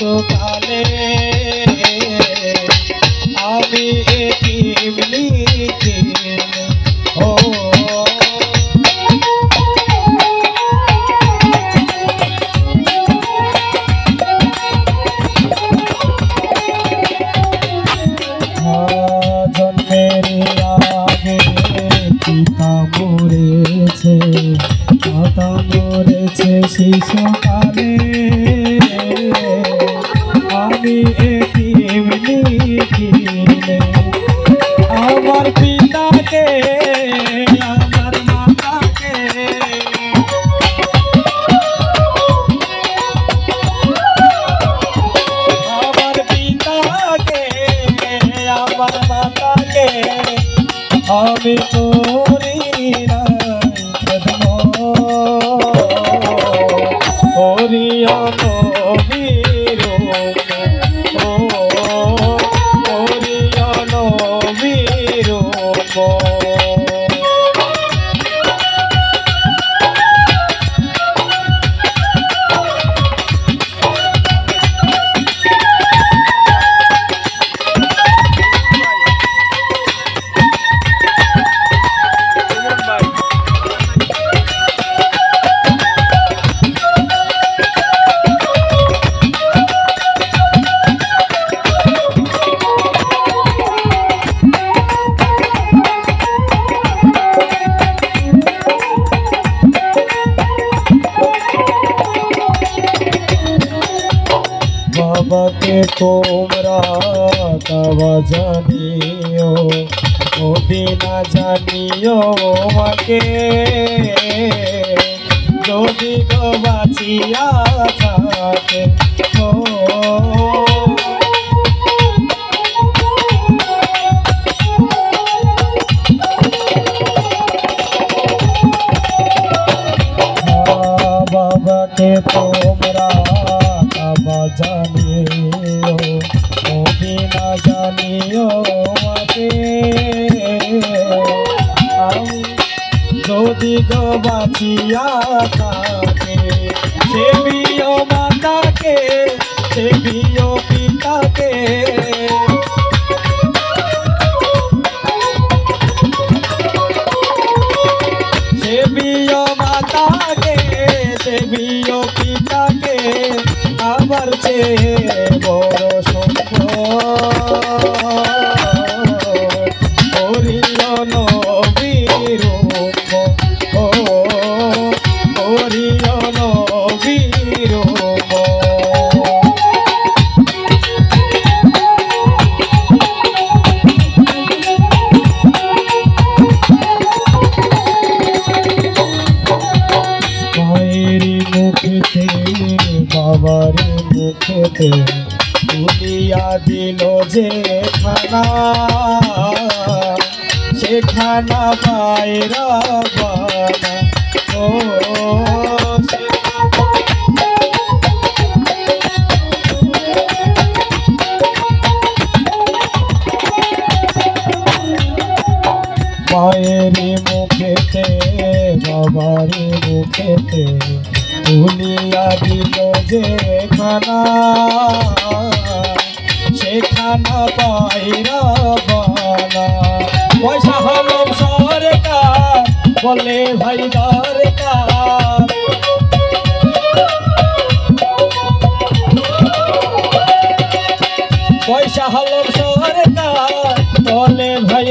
শিশুকালে আমি এতিম লিখিলে ও জন্মের আগে পিতা মরেছে মাতা মরেছে শিশুকালে আমি এতিম লিখিলে আমার পিতাকে আমার মাতাকে আমার পিতাকে আমার মাতাকে আমি করি বাবাকে তোমরা তাওয়া জানিও যদি না জানিও মাকে যদি গো বাঁচিয়া থাকে ও বাবাকে তোমরা জানিও যদি না জানিও মাকে যদি গো বাঁচিয়া থাকে সেবিও মাতাকে সেবিও পিতাকে সেবিও মাতাকে সেবিও পিতাকে আমার চেয়ে বড় সম্পদ হরিয় নবীর ও হরিয় নবীর মায়ের মুখেতে বাবার মুখেতে তুলিয়া দিল যে খানা সে খানা পায়রা বানা ও মায়ের মুখেতে বাবার মুখেতে তুলিয়া দিল যে খানা সে খানা পায়রা বানা পয়সা হলো সরকার বলে ভাই দরকার পয়সা হলো সরকার বলে ভাই